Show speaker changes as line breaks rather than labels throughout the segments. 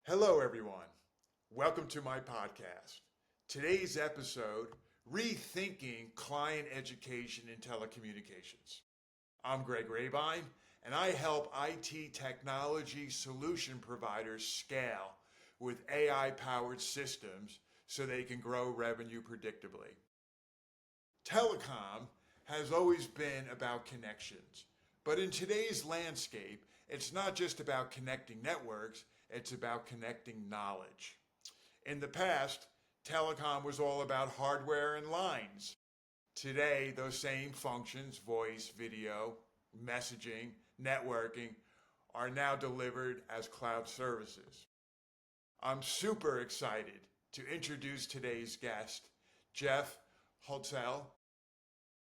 Hello, everyone. Welcome to my podcast. Today's episode, Rethinking Client Education in Telecommunications. I'm Greg Rabine, and I help IT technology solution providers scale with AI-powered systems so they can grow revenue predictably. Telecom has always been about connections, but in today's landscape, it's not just about connecting networks, it's about connecting knowledge. In the past, telecom was all about hardware and lines. Today, those same functions, voice, video, messaging, networking, are now delivered as cloud services. I'm super excited to introduce today's guest, Jeff Hootselle,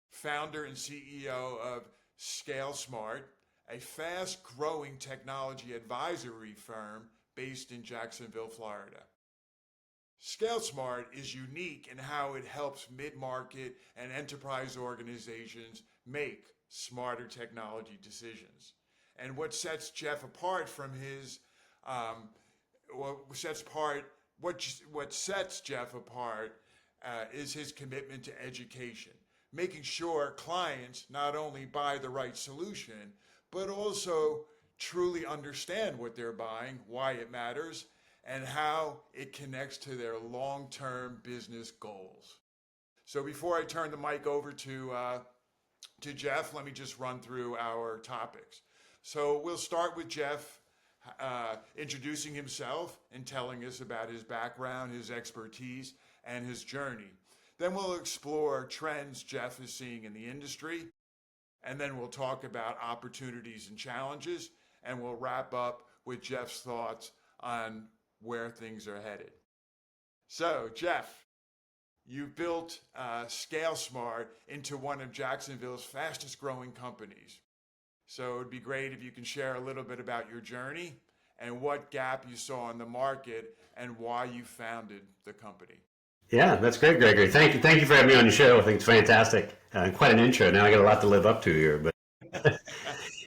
founder and CEO of SkaleSmart, a fast-growing technology advisory firm based in Jacksonville, Florida. SkaleSmart is unique in how it helps mid-market and enterprise organizations make smarter technology decisions. And what sets Jeff apart from his, what sets Jeff apart is his commitment to education, making sure clients not only buy the right solution, but also truly understand what they're buying, why it matters, and how it connects to their long-term business goals. So before I turn the mic over to Jeff, let me just run through our topics. So we'll start with Jeff introducing himself and telling us about his background, his expertise, and his journey. Then we'll explore trends Jeff is seeing in the industry, and then we'll talk about opportunities and challenges, and we'll wrap up with Jeff's thoughts on where things are headed. So, Jeff, you built SkaleSmart into one of Jacksonville's fastest growing companies. So it'd be great if you can share a little bit about your journey and what gap you saw in the market and why you founded the company.
Yeah, that's great, Gregory. Thank you. Thank you for having me on your show. I think it's fantastic. Quite an intro. Now I got a lot to live up to here, but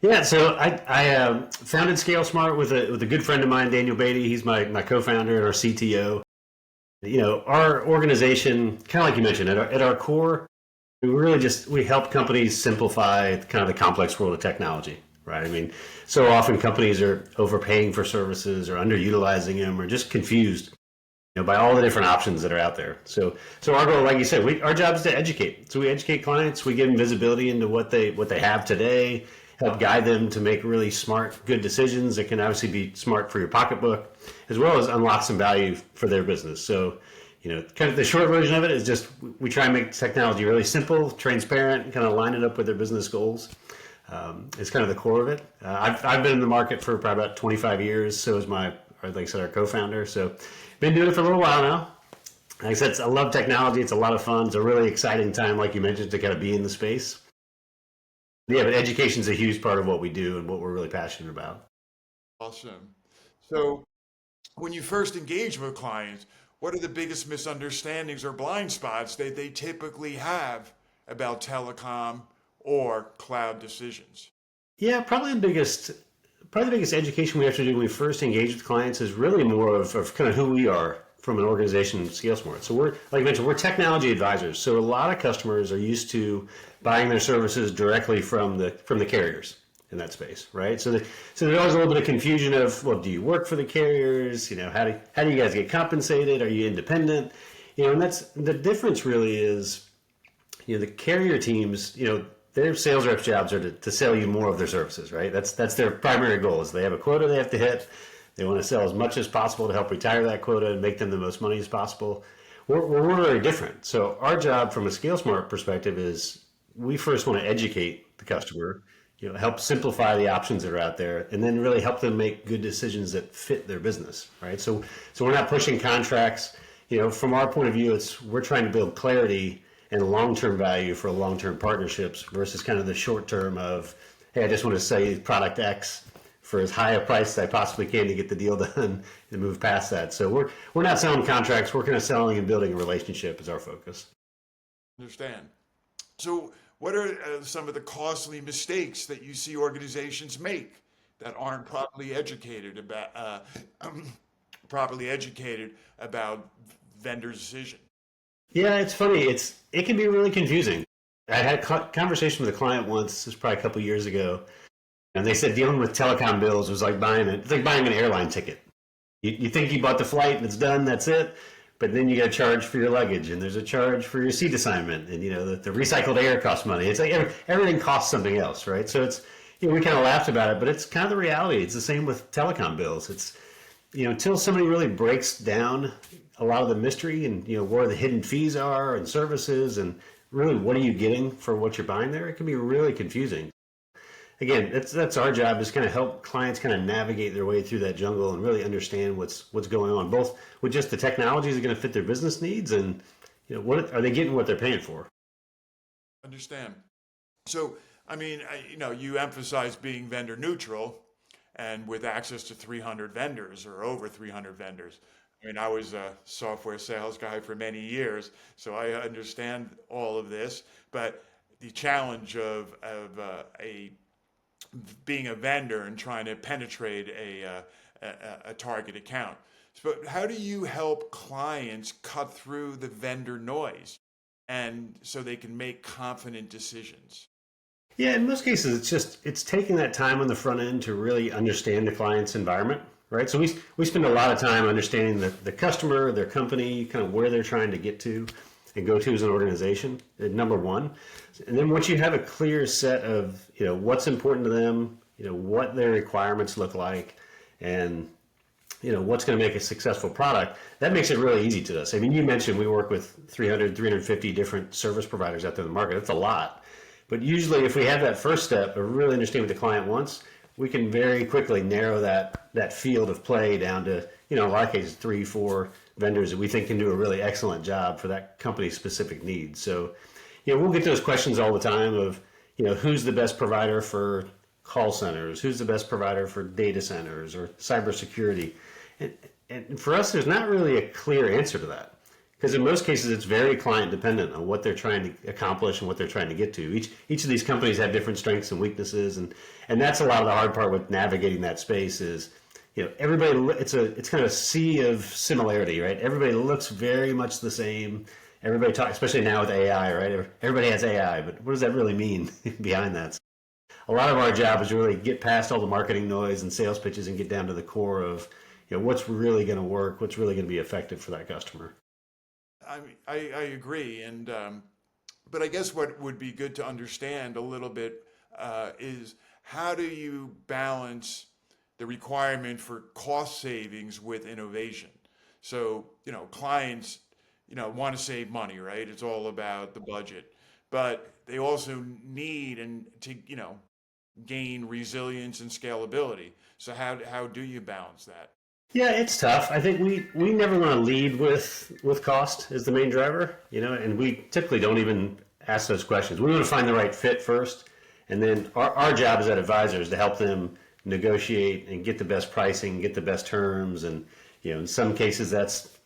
yeah. So I founded SkaleSmart with a good friend of mine, Daniel Beatty. He's my co-founder and our CTO. You know, our organization, kind of like you mentioned, at our core, we help companies simplify kind of the complex world of technology, right? I mean, so often companies are overpaying for services or underutilizing them or just confused, by all the different options that are out there. So our goal, like you said, our job is to educate. So we educate clients, we give them visibility into what they have today, help guide them to make really smart, good decisions that can obviously be smart for your pocketbook, as well as unlock some value for their business. So, kind of the short version of it is just we try and make technology really simple, transparent, kind of line it up with their business goals. It's kind of the core of it. I've been in the market for probably about 25 years. So is like I said, our co-founder. So been doing it for a little while now. Like I said, I love technology. It's a lot of fun. It's a really exciting time, like you mentioned, to kind of be in the space. Yeah, but education is a huge part of what we do and what we're really passionate about.
Awesome. So when you first engage with clients, what are the biggest misunderstandings or blind spots that they typically have about telecom or cloud decisions?
Yeah, probably the biggest education we have to do when we first engage with clients is really more of kind of who we are from an organization, SkaleSmart. So we're, like I mentioned, we're technology advisors. So a lot of customers are used to buying their services directly from the carriers in that space, right? So there's always a little bit of confusion of, well, do you work for the carriers? How do you guys get compensated? Are you independent? And that's the difference really is, the carrier teams, their sales reps' jobs are to sell you more of their services, right? That's their primary goal. Is they have a quota they have to hit. They want to sell as much as possible to help retire that quota and make them the most money as possible. We're very different. So our job from a SkaleSmart perspective is we first want to educate the customer, help simplify the options that are out there, and then really help them make good decisions that fit their business, right? So we're not pushing contracts. From our point of view, we're trying to build clarity and long-term value for long-term partnerships versus kind of the short-term of, hey, I just want to sell you product X for as high a price as I possibly can to get the deal done and move past that. So we're not selling contracts. We're kind of selling and building a relationship is our focus.
Understand. So what are some of the costly mistakes that you see organizations make that aren't properly educated about properly educated about vendor decision.
Yeah, it's funny. It can be really confusing. I had a conversation with a client once. This was probably a couple years ago, and they said dealing with telecom bills was like it's like buying an airline ticket. You think you bought the flight and it's done, that's it. But then you got to charge for your luggage, and there's a charge for your seat assignment, and the recycled air costs money. It's like everything costs something else, right? So it's we kind of laughed about it, but it's kind of the reality. It's the same with telecom bills. It's until somebody really breaks down a lot of the mystery and where the hidden fees are and services and really what are you getting for what you're buying there, it can be really confusing. Again, that's our job, is kind of help clients kind of navigate their way through that jungle and really understand what's going on, both with just the technologies that are going to fit their business needs and what are they getting, what they're paying for.
Understand. So, I mean, you emphasize being vendor neutral, and with access to 300 vendors or over 300 vendors. I mean, I was a software sales guy for many years, so I understand all of this. But the challenge of being a vendor and trying to penetrate a target account. But how do you help clients cut through the vendor noise and so they can make confident decisions?
Yeah, in most cases, it's taking that time on the front end to really understand the client's environment, right? So we spend a lot of time understanding the customer, their company, kind of where they're trying to get to and go to as an organization, number one. And then once you have a clear set of, what's important to them, what their requirements look like, and, what's going to make a successful product, that makes it really easy to us. I mean, you mentioned we work with 350 different service providers out there in the market. That's a lot. But usually if we have that first step of really understanding what the client wants, we can very quickly narrow that field of play down to, in a lot of cases, 3-4 vendors that we think can do a really excellent job for that company's specific needs. So, we'll get those questions all the time of, who's the best provider for call centers? Who's the best provider for data centers or cybersecurity? And for us, there's not really a clear answer to that. Because in most cases, it's very client dependent on what they're trying to accomplish and what they're trying to get to. Each of these companies have different strengths and weaknesses, and that's a lot of the hard part with navigating that space is, everybody. It's kind of a sea of similarity, right? Everybody looks very much the same. Everybody talks, especially now with AI, right? Everybody has AI, but what does that really mean behind that? So a lot of our job is to really get past all the marketing noise and sales pitches and get down to the core of, what's really going to work, what's really going to be effective for that customer.
I agree, and but I guess what would be good to understand a little bit is how do you balance the requirement for cost savings with innovation? So clients want to save money, right? It's all about the budget, but they also need to gain resilience and scalability. So how do you balance that?
Yeah, it's tough. I think we never want to lead with cost as the main driver, and we typically don't even ask those questions. We want to find the right fit first, and then our job as that advisor is to help them negotiate and get the best pricing, get the best terms, and in some cases that's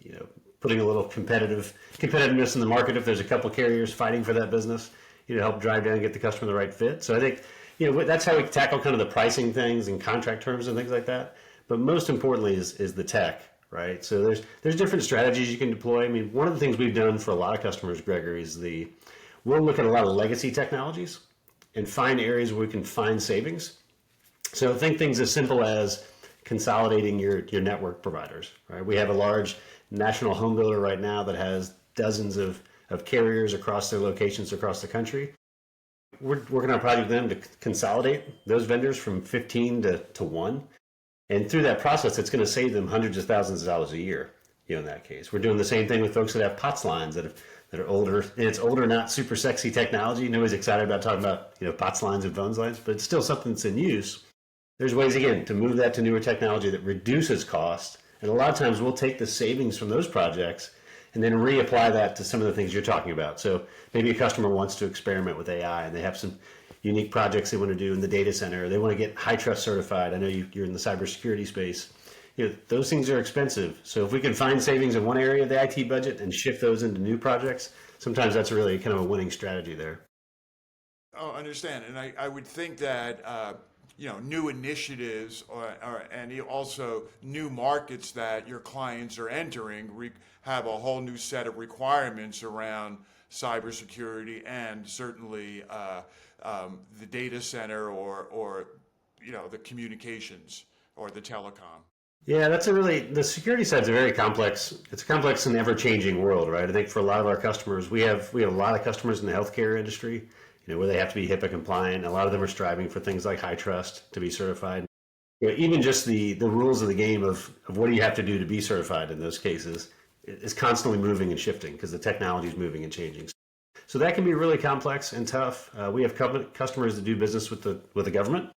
putting a little competitiveness in the market if there's a couple carriers fighting for that business, help drive down and get the customer the right fit. So I think that's how we tackle kind of the pricing things and contract terms and things like that. But most importantly is the tech, right? So there's different strategies you can deploy. I mean, one of the things we've done for a lot of customers, Gregory, is we'll look at a lot of legacy technologies and find areas where we can find savings. So think things as simple as consolidating your network providers, right? We have a large national home builder right now that has dozens of carriers across their locations across the country. We're working on a project with them to consolidate those vendors from 15 to 1. And through that process, it's going to save them hundreds of thousands of dollars a year, in that case. We're doing the same thing with folks that have POTS lines that are older. And it's older, not super sexy technology. Nobody's excited about talking about, POTS lines and phones lines, but it's still something that's in use. There's ways, again, to move that to newer technology that reduces cost. And a lot of times we'll take the savings from those projects and then reapply that to some of the things you're talking about. So maybe a customer wants to experiment with AI and they have some unique projects they want to do in the data center. They want to get high trust certified. I know you're in the cybersecurity space. Those things are expensive. So if we can find savings in one area of the IT budget and shift those into new projects, sometimes that's really kind of a winning strategy there.
Oh, understand. And I would think that new initiatives and also new markets that your clients are entering have a whole new set of requirements around cybersecurity and certainly the data center or the communications or the telecom.
Yeah, the security side's a very complex, it's a complex and ever-changing world, right? I think for a lot of our customers, we have a lot of customers in the healthcare industry, where they have to be HIPAA compliant. A lot of them are striving for things like high trust to be certified. Even just the rules of the game of what do you have to do to be certified in those cases is constantly moving and shifting because the technology is moving and changing. So that can be really complex and tough. We have customers that do business with the government.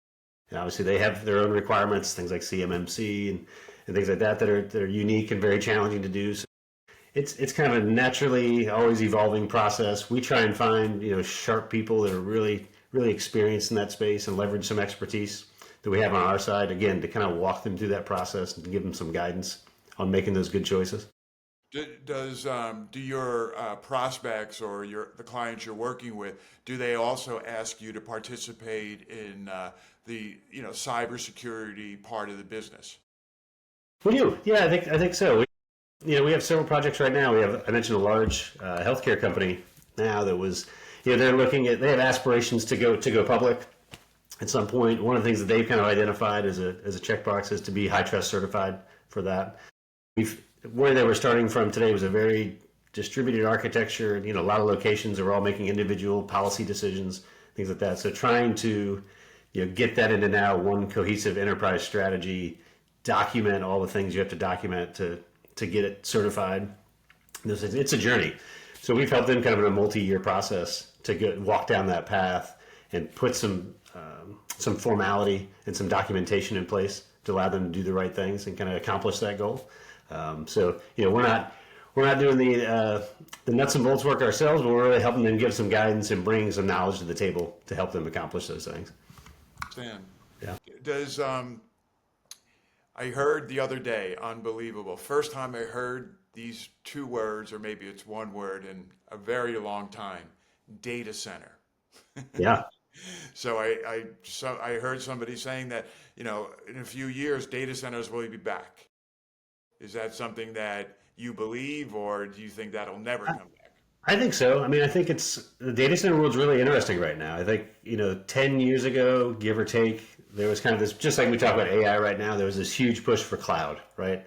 And obviously they have their own requirements, things like CMMC and things like that that are unique and very challenging to do. So it's kind of a naturally always evolving process. We try and find sharp people that are really really experienced in that space and leverage some expertise that we have on our side, again, to kind of walk them through that process and give them some guidance on making those good choices.
Do your prospects or the clients you're working with, do they also ask you to participate in the cybersecurity part of the business?
We do, yeah, I think so. We have several projects right now. I mentioned a large healthcare company now that was, they're they have aspirations to go public at some point. One of the things that they've kind of identified as a checkbox is to be high trust certified for that. Where they were starting from today was a very distributed architecture. A lot of locations are all making individual policy decisions, things like that. So trying to get that into now one cohesive enterprise strategy, document all the things you have to document to get it certified. It's a journey. So we've helped them kind of in a multi-year process to walk down that path and put some formality and some documentation in place to allow them to do the right things and kind of accomplish that goal. So we're not doing the nuts and bolts work ourselves, but we're really helping them give some guidance and bring some knowledge to the table to help them accomplish those things.
Stan,
Yeah.
does I heard the other day, unbelievable. First time I heard these two words, or maybe it's one word in a very long time, data center.
Yeah.
So I heard somebody saying that, in a few years, data centers will be back. Is that something that you believe, or do you think that'll never come back?
I think so. I mean, I think the data center world's really interesting right now. I think, 10 years ago, give or take, there was kind of this, just like we talk about AI right now, there was this huge push for cloud, right?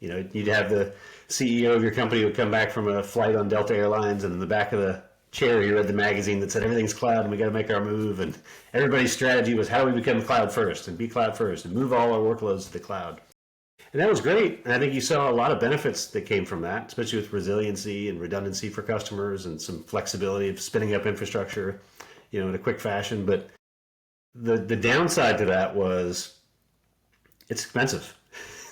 You'd have the CEO of your company would come back from a flight on Delta Airlines, and in the back of the chair, you read the magazine that said everything's cloud and we got to make our move. And everybody's strategy was how do we become cloud first and be cloud first and move all our workloads to the cloud. And that was great. And I think you saw a lot of benefits that came from that, especially with resiliency and redundancy for customers and some flexibility of spinning up infrastructure, in a quick fashion. But the downside to that was it's expensive.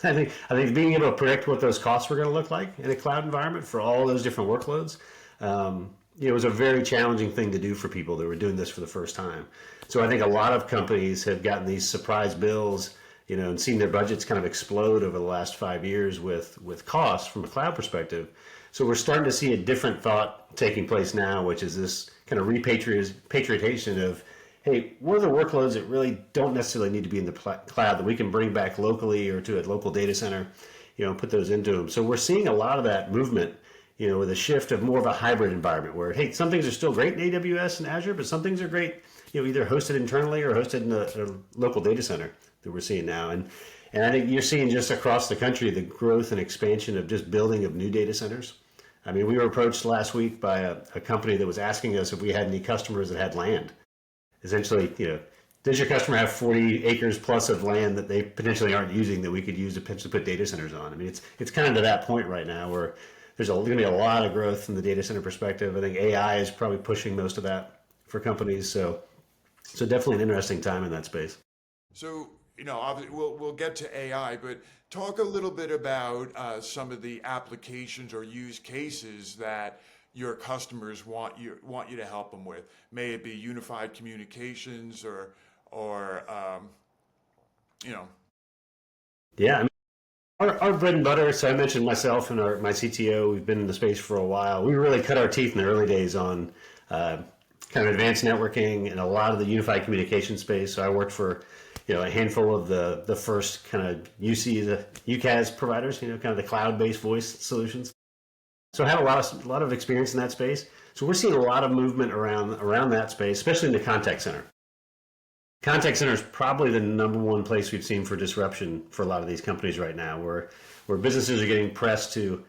I think being able to predict what those costs were going to look like in a cloud environment for all those different workloads, it was a very challenging thing to do for people that were doing this for the first time. So I think a lot of companies have gotten these surprise bills, and seen their budgets kind of explode over the last 5 years with costs from a cloud perspective. So we're starting to see a different thought taking place now, which is this kind of repatriation of, hey, what are the workloads that really don't necessarily need to be in the cloud that we can bring back locally or to a local data center, and put those into them. So we're seeing a lot of that movement, with a shift of more of a hybrid environment where, hey, some things are still great in AWS and Azure, but some things are great, either hosted internally or hosted in a local data center that we're seeing now. And I think you're seeing just across the country the growth and expansion of just building of new data centers. I mean, we were approached last week by a company that was asking us if we had any customers that had land. Essentially, does your customer have 40 acres plus of land that they potentially aren't using that we could use to potentially put data centers on? I mean, it's kind of to that point right now where there's going to be a lot of growth from the data center perspective. I think AI is probably pushing most of that for companies. So definitely an interesting time in that space.
So, obviously we'll get to AI, but talk a little bit about some of the applications or use cases that your customers want you to help them with. May it be unified communications or
Yeah, I mean, our bread and butter. So I mentioned myself and my CTO. We've been in the space for a while. We really cut our teeth in the early days on kind of advanced networking and a lot of the unified communication space. So I worked for a handful of the first kind of the UCaaS providers, kind of the cloud-based voice solutions. So I have a lot of experience in that space. So we're seeing a lot of movement around that space, especially in the contact center. Contact center is probably the number one place we've seen for disruption for a lot of these companies right now, where businesses are getting pressed to,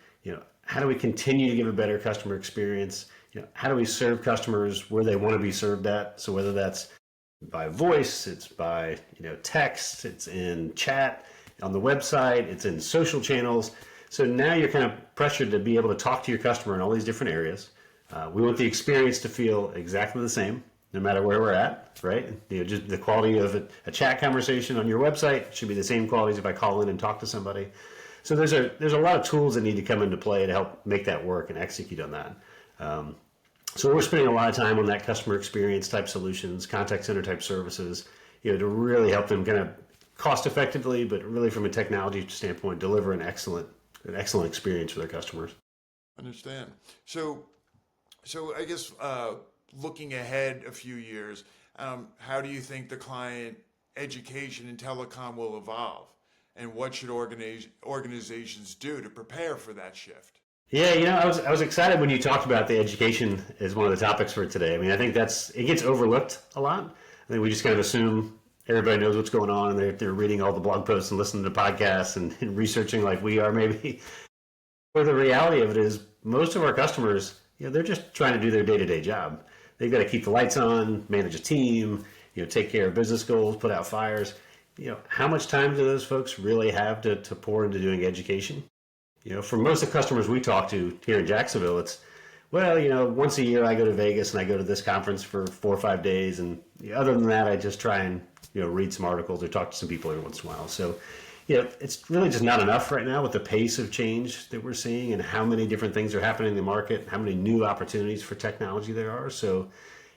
how do we continue to give a better customer experience? How do we serve customers where they want to be served at? So whether that's by voice, it's by text, it's in chat, on the website, it's in social channels. So now you're kind of pressured to be able to talk to your customer in all these different areas. We want the experience to feel exactly the same, no matter where we're at, right? Just the quality of a chat conversation on your website should be the same quality as if I call in and talk to somebody. So there's a lot of tools that need to come into play to help make that work and execute on that. So we're spending a lot of time on that customer experience type solutions, contact center type services, to really help them kind of cost effectively, but really from a technology standpoint, deliver an excellent experience for their customers.
Understand. So I guess looking ahead a few years, how do you think the client education in telecom will evolve, and what should organizations do to prepare for that shift?
Yeah, I was excited when you talked about the education as one of the topics for today. I mean, I think it gets overlooked a lot. I think we just kind of assume everybody knows what's going on, and they're reading all the blog posts and listening to podcasts and researching like we are maybe. But the reality of it is most of our customers, they're just trying to do their day-to-day job. They've got to keep the lights on, manage a team, take care of business goals, put out fires. How much time do those folks really have to pour into doing education? For most of the customers we talk to here in Jacksonville, it's, once a year I go to Vegas and I go to this conference for 4 or 5 days. And other than that, I just try and, read some articles or talk to some people every once in a while. So, it's really just not enough right now with the pace of change that we're seeing and how many different things are happening in the market, how many new opportunities for technology there are. So,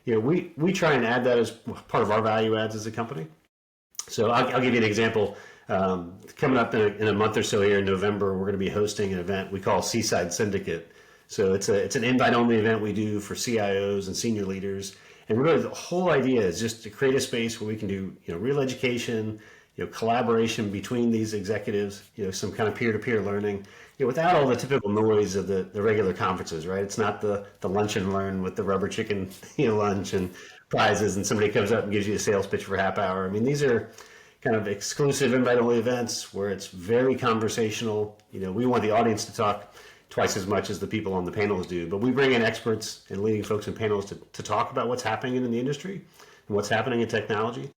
we try and add that as part of our value adds as a company. So I'll give you an example. Coming up in a month or so here in November, we're going to be hosting an event we call Seaside Syndicate. So it's an invite-only event we do for CIOs and senior leaders. And really the whole idea is just to create a space where we can do real education, collaboration between these executives, some kind of peer-to-peer learning, without all the typical noise of the regular conferences, right? It's not the lunch and learn with the rubber chicken lunch and prizes and somebody comes up and gives you a sales pitch for a half hour. I mean, these are kind of exclusive invite-only events where it's very conversational. We want the audience to talk twice as much as the people on the panels do, but we bring in experts and leading folks in panels to talk about what's happening in the industry and what's happening in technology.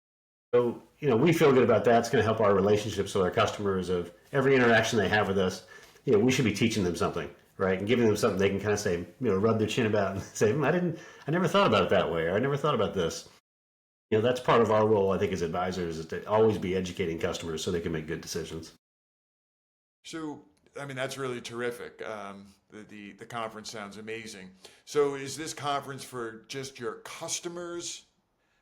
So, we feel good about that. It's going to help our relationships with our customers of every interaction they have with us. We should be teaching them something, right? And giving them something they can kind of say, rub their chin about and say, I never thought about it that way, or I never thought about this. That's part of our role, I think, as advisors, is to always be educating customers so they can make good decisions.
So, I mean, that's really terrific. The conference sounds amazing. So is this conference for just your customers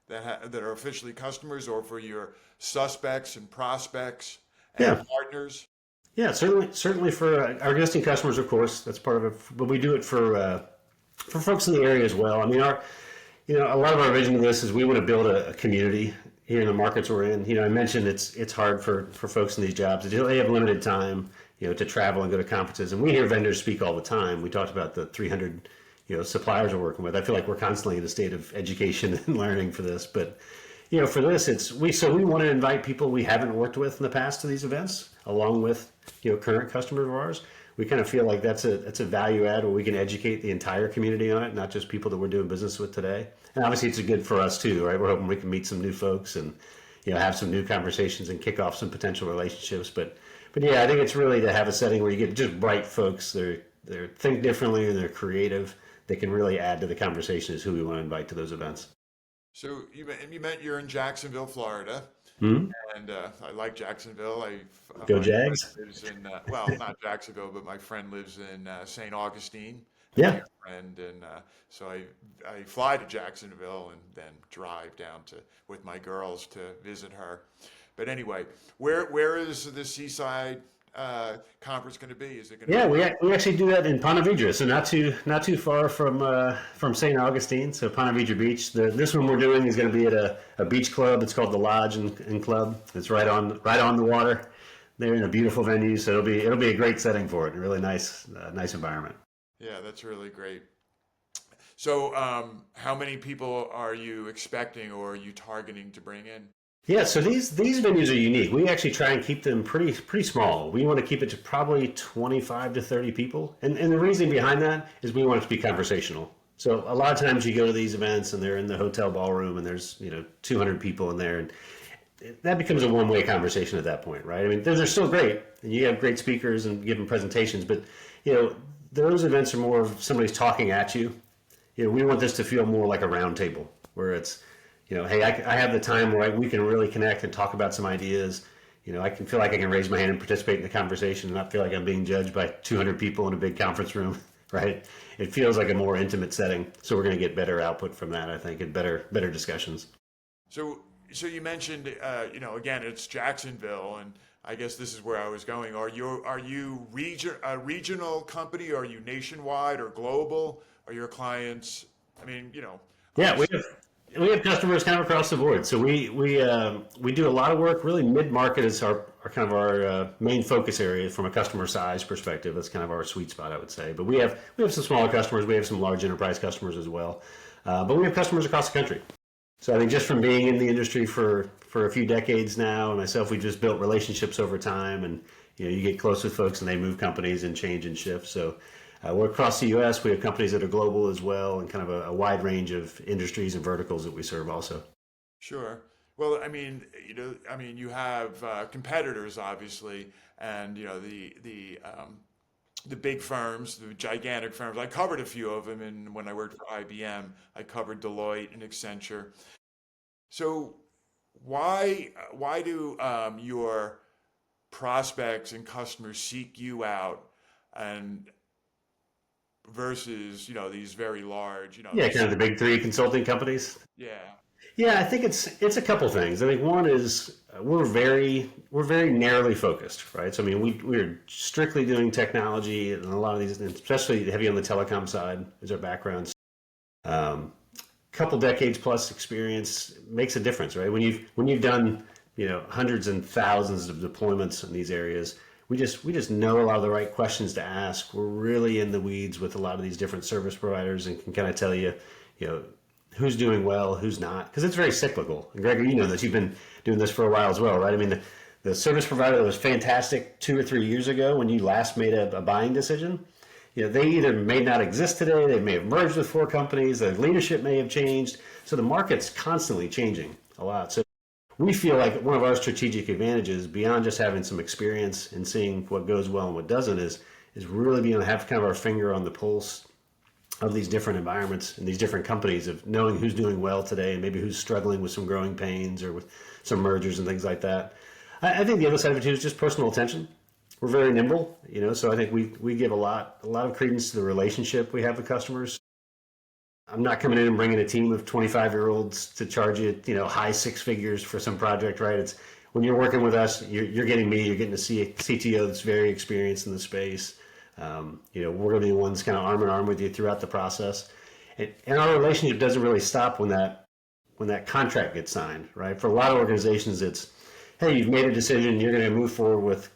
that are officially customers, or for your suspects and prospects and partners?
Yeah, certainly for our existing customers, of course, that's part of it. But we do it for folks in the area as well. I mean, a lot of our vision of this is we want to build a community here in the markets we're in. I mentioned it's hard for folks in these jobs. They have limited time, to travel and go to conferences. And we hear vendors speak all the time. We talked about the 300, suppliers we're working with. I feel like we're constantly in a state of education and learning for this. But, for this, we want to invite people we haven't worked with in the past to these events, along with, current customers of ours. We kind of feel like that's a value add where we can educate the entire community on it, not just people that we're doing business with today. And obviously it's good for us too, right? We're hoping we can meet some new folks and, have some new conversations and kick off some potential relationships. But yeah, I think it's really to have a setting where you get just bright folks. They think differently and they're creative. They can really add to the conversation is who we want to invite to those events.
So you meant you're in Jacksonville, Florida.
Mm-hmm.
And I like Jacksonville.
Go
My
Jags.
friend lives in, not Jacksonville, but my friend lives in St. Augustine.
Yeah.
And so I fly to Jacksonville and then drive down with my girls to visit her. But anyway, where is the Seaside conference going to be? Is it going to
Yeah,
be?
we actually do that in Ponte Vedra, so not too far from St. Augustine. So Ponte Vedra Beach. This one we're doing is going to be at a beach club. It's called the Lodge and Club. It's right on the water. They're in a beautiful venue, so it'll be a great setting for it. A really nice environment.
Yeah, that's really great. So, how many people are you expecting or are you targeting to bring in?
Yeah, so these venues are unique. We actually try and keep them pretty small. We want to keep it to probably 25 to 30 people. And the reason behind that is we want it to be conversational. So a lot of times you go to these events and they're in the hotel ballroom and there's, 200 people in there, and that becomes a one-way conversation at that point, right? I mean, they're still great and you have great speakers and giving presentations, but those events are more of somebody's talking at you. We want this to feel more like a round table where it's, hey, I have the time where we can really connect and talk about some ideas. I can feel like I can raise my hand and participate in the conversation and not feel like I'm being judged by 200 people in a big conference room, right? It feels like a more intimate setting. So we're going to get better output from that, I think, and better discussions.
So you mentioned, again, it's Jacksonville, and I guess this is where I was going. Are you a regional company? Are you nationwide or global? Are your clients? I mean,
Yeah, we have customers kind of across the board. So we do a lot of work. Really, mid-market is our kind of our main focus area from a customer size perspective. That's kind of our sweet spot, I would say. But we have some smaller customers. We have some large enterprise customers as well. But we have customers across the country. So I think just from being in the industry for a few decades now, and myself, we just built relationships over time, and you get close with folks and they move companies and change and shift. So we're across the U.S. We have companies that are global as well, and kind of a wide range of industries and verticals that we serve also.
Sure. Well, I mean, you have competitors, obviously, and the big firms, the gigantic firms. I covered a few of them, and when I worked for IBM, I covered Deloitte and Accenture. So, why do your prospects and customers seek you out, and versus these very large,
Yeah, kind of the big three consulting companies.
yeah.
Yeah, I think it's a couple things. I think one is we're very narrowly focused, right? So I mean, we're strictly doing technology, and a lot of these, especially heavy on the telecom side, is our background. Couple decades plus experience makes a difference, right? When you've done hundreds and thousands of deployments in these areas, we just know a lot of the right questions to ask. We're really in the weeds with a lot of these different service providers and can kind of tell you who's doing well, who's not, because it's very cyclical. And Gregor, you know this. You've been doing this for a while as well, right? I mean, the service provider that was fantastic 2 or 3 years ago when you last made a buying decision, they either may not exist today, they may have merged with 4 companies, their leadership may have changed. So the market's constantly changing a lot. So we feel like one of our strategic advantages, beyond just having some experience and seeing what goes well and what doesn't, is really being able to have kind of our finger on the pulse of these different environments and these different companies, of knowing who's doing well today and maybe who's struggling with some growing pains or with some mergers and things like that. I think the other side of it too is just personal attention. We're very nimble, so I think we give a lot of credence to the relationship we have with customers. I'm not coming in and bringing a team of 25-year-olds to charge you, high 6 figures for some project, right? It's when you're working with us, you're getting me, you're getting a CTO that's very experienced in the space. We're going to be the ones kind of arm in arm with you throughout the process. And our relationship doesn't really stop when that contract gets signed, right? For a lot of organizations, it's, hey, you've made a decision, you're going to move forward with,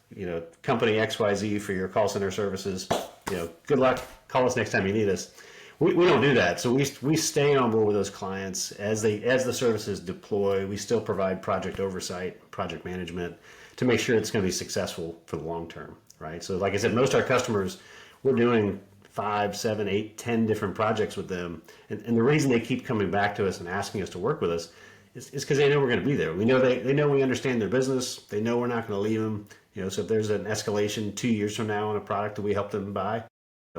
company XYZ for your call center services. Good luck, call us next time you need us. We don't do that. So we stay on board with those clients as the services deploy. We still provide project oversight, project management to make sure it's going to be successful for the long term, right? So like I said, most of our customers, we're doing 5, 7, 8, 10 different projects with them. And the reason they keep coming back to us and asking us to work with us is because they know we're going to be there. We know they know we understand their business. They know we're not going to leave them. So if there's an escalation 2 years from now on a product that we help them buy,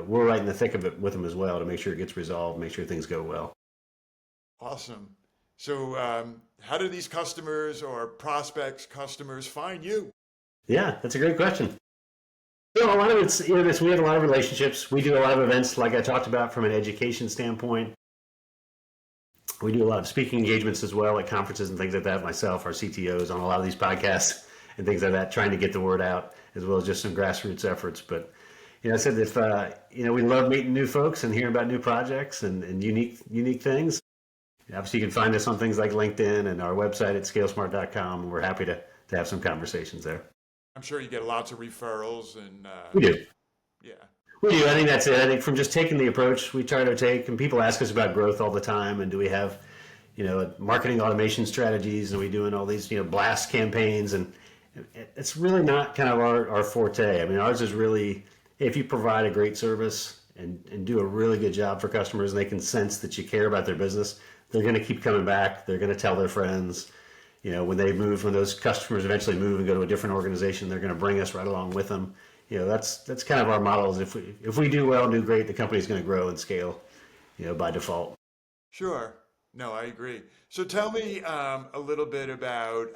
we're right in the thick of it with them as well to make sure it gets resolved, make sure things go well.
Awesome. So how do these customers or prospects customers find you?
Yeah, that's a great question. A lot of it's, we have a lot of relationships. We do a lot of events, like I talked about, from an education standpoint. We do a lot of speaking engagements as well at conferences and things like that. Myself, our CTOs on a lot of these podcasts and things like that, trying to get the word out. as well as just some grassroots efforts. But I said if we love meeting new folks and hearing about new projects and unique things. Obviously, you can find us on things like LinkedIn and our website at scalesmart.com. And we're happy to have some conversations there.
I'm sure you get lots of referrals and
We do.
yeah.
We do. I think that's it. I think from just taking the approach we try to take, and people ask us about growth all the time, and do we have, marketing automation strategies, and we doing all these, blast campaigns, and it's really not kind of our forte. I mean, ours is really, if you provide a great service and do a really good job for customers, and they can sense that you care about their business, they're going to keep coming back. They're going to tell their friends. When those customers eventually move and go to a different organization, they're going to bring us right along with them. That's kind of our model. Is if we do well and do great, the company's going to grow and scale, by default.
Sure. No, I agree. So tell me a little bit about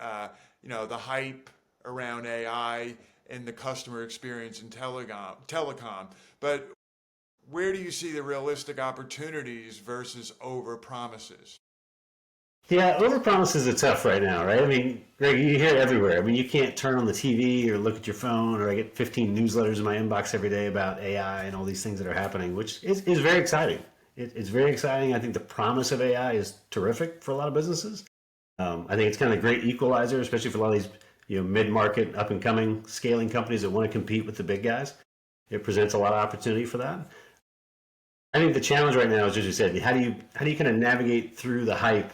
the hype around AI and the customer experience in telecom. But where do you see the realistic opportunities versus over promises?
Yeah, overpromises are tough right now, right? I mean, Greg, you hear it everywhere. I mean, you can't turn on the TV or look at your phone, or I get 15 newsletters in my inbox every day about AI and all these things that are happening, which is very exciting. It's very exciting. I think the promise of AI is terrific for a lot of businesses. I think it's kind of a great equalizer, especially for a lot of these mid-market, up-and-coming, scaling companies that want to compete with the big guys. It presents a lot of opportunity for that. I think the challenge right now is, as you said, how do you kind of navigate through the hype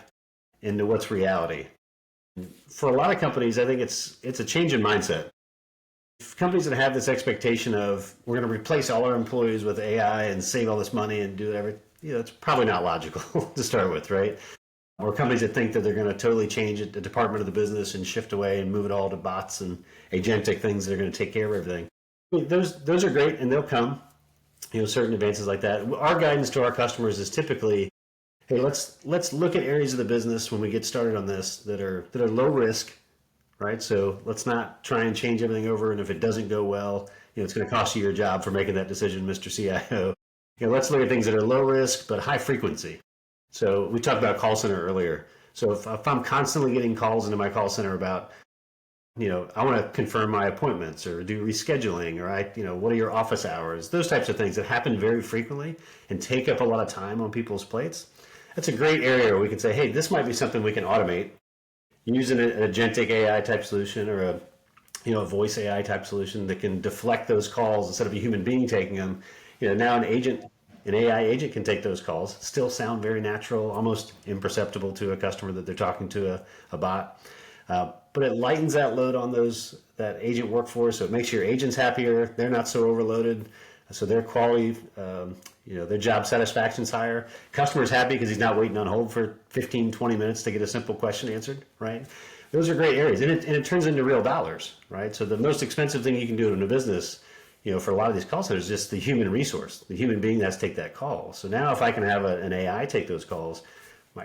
into what's reality? For a lot of companies, I think it's a change in mindset. Companies that have this expectation of we're going to replace all our employees with AI and save all this money and do everything, it's probably not logical to start with, right? Or companies that think that they're going to totally change the department of the business and shift away and move it all to bots and agentic things that are going to take care of everything. I mean, those are great and they'll come, certain advances like that. Our guidance to our customers is typically, hey, let's look at areas of the business when we get started on this that are low risk, right? So let's not try and change everything over, and if it doesn't go well, it's going to cost you your job for making that decision, Mr. CIO. Let's look at things that are low risk but high frequency. So we talked about call center earlier. So if I'm constantly getting calls into my call center about, I want to confirm my appointments or do rescheduling, or what are your office hours? Those types of things that happen very frequently and take up a lot of time on people's plates. That's a great area where we can say, hey, this might be something we can automate using an agentic AI type solution or a voice AI type solution that can deflect those calls instead of a human being taking them. Now an AI agent can take those calls, still sound very natural, almost imperceptible to a customer that they're talking to a bot. But it lightens that load on that agent workforce. So it makes your agents happier. They're not so overloaded. So their quality, their job satisfaction's higher. Customer's happy because he's not waiting on hold for 15, 20 minutes to get a simple question answered, right? Those are great areas. And it turns into real dollars, right? So the most expensive thing you can do in a business, for a lot of these call centers, is just the human resource, the human being that has to take that call. So now if I can have an AI take those calls,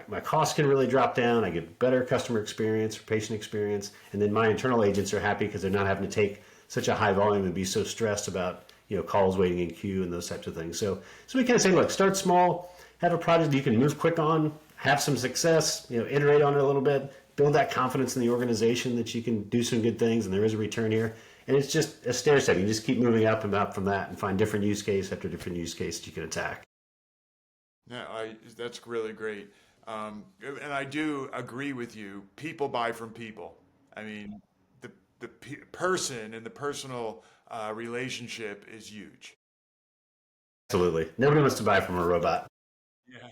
my costs can really drop down. I get better customer experience or patient experience. And then my internal agents are happy because they're not having to take such a high volume and be so stressed about calls waiting in queue and those types of things. So we kind of say, look, start small, have a project you can move quick on, have some success, iterate on it a little bit, build that confidence in the organization that you can do some good things and there is a return here. And it's just a stair step. You just keep moving up and up from that and find different use case after different use case you can attack.
Yeah, that's really great. And I do agree with you. People buy from people. I mean, the person and the personal relationship is huge.
Absolutely. Nobody wants to buy from a robot.
Yeah.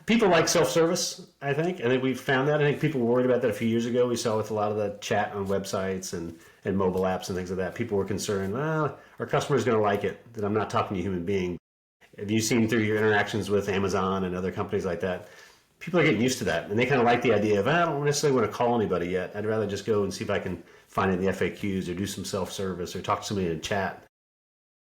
People like self-service, I think. I think we've found that. I think people were worried about that a few years ago. We saw with a lot of the chat on websites and mobile apps and things like that. People were concerned, well, our customer's going to like it, that I'm not talking to a human being. Have you seen through your interactions with Amazon and other companies like that? People are getting used to that. And they kind of like the idea of, I don't necessarily want to call anybody yet. I'd rather just go and see if I can find it in the FAQs or do some self-service or talk to somebody in chat.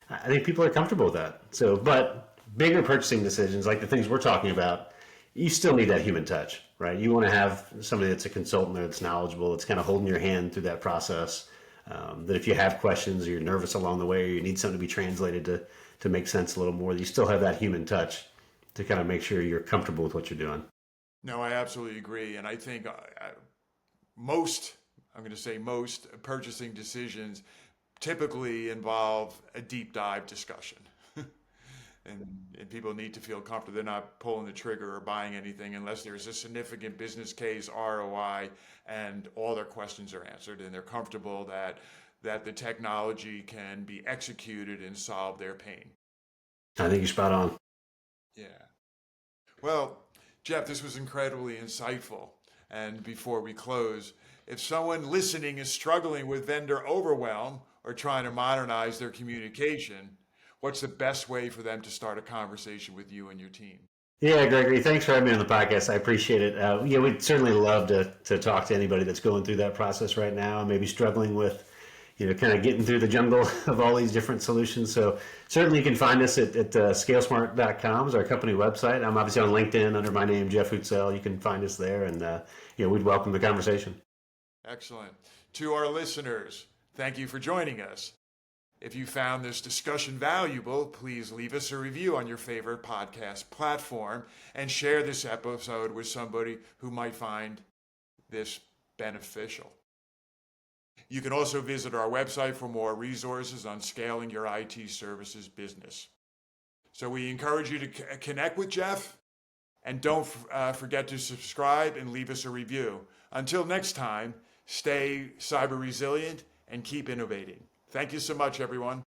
I think people are comfortable with that. So, but bigger purchasing decisions, like the things we're talking about, you still need that human touch, right? You want to have somebody that's a consultant that's knowledgeable, that's kind of holding your hand through that process. That if you have questions or you're nervous along the way or you need something to be translated to make sense a little more, you still have that human touch to kind of make sure you're comfortable with what you're doing.
No, I absolutely agree. And I think I'm going to say most purchasing decisions typically involve a deep dive discussion. And people need to feel comfortable they're not pulling the trigger or buying anything unless there's a significant business case, ROI, and all their questions are answered, and they're comfortable that the technology can be executed and solve their pain.
I think you're spot on.
Yeah. Well, Jeff, this was incredibly insightful. And before we close, if someone listening is struggling with vendor overwhelm or trying to modernize their communication, what's the best way for them to start a conversation with you and your team?
Yeah, Gregory, thanks for having me on the podcast. I appreciate it. Yeah, we'd certainly love to talk to anybody that's going through that process right now and maybe struggling with, kind of getting through the jungle of all these different solutions. So certainly you can find us at SkaleSmart.com is our company website. I'm obviously on LinkedIn under my name, Jeff Hootselle. You can find us there, and we'd welcome the conversation.
Excellent. To our listeners, thank you for joining us. If you found this discussion valuable, please leave us a review on your favorite podcast platform and share this episode with somebody who might find this beneficial. You can also visit our website for more resources on scaling your IT services business. So we encourage you to connect with Jeff, and don't forget to subscribe and leave us a review. Until next time, stay cyber resilient and keep innovating. Thank you so much, everyone.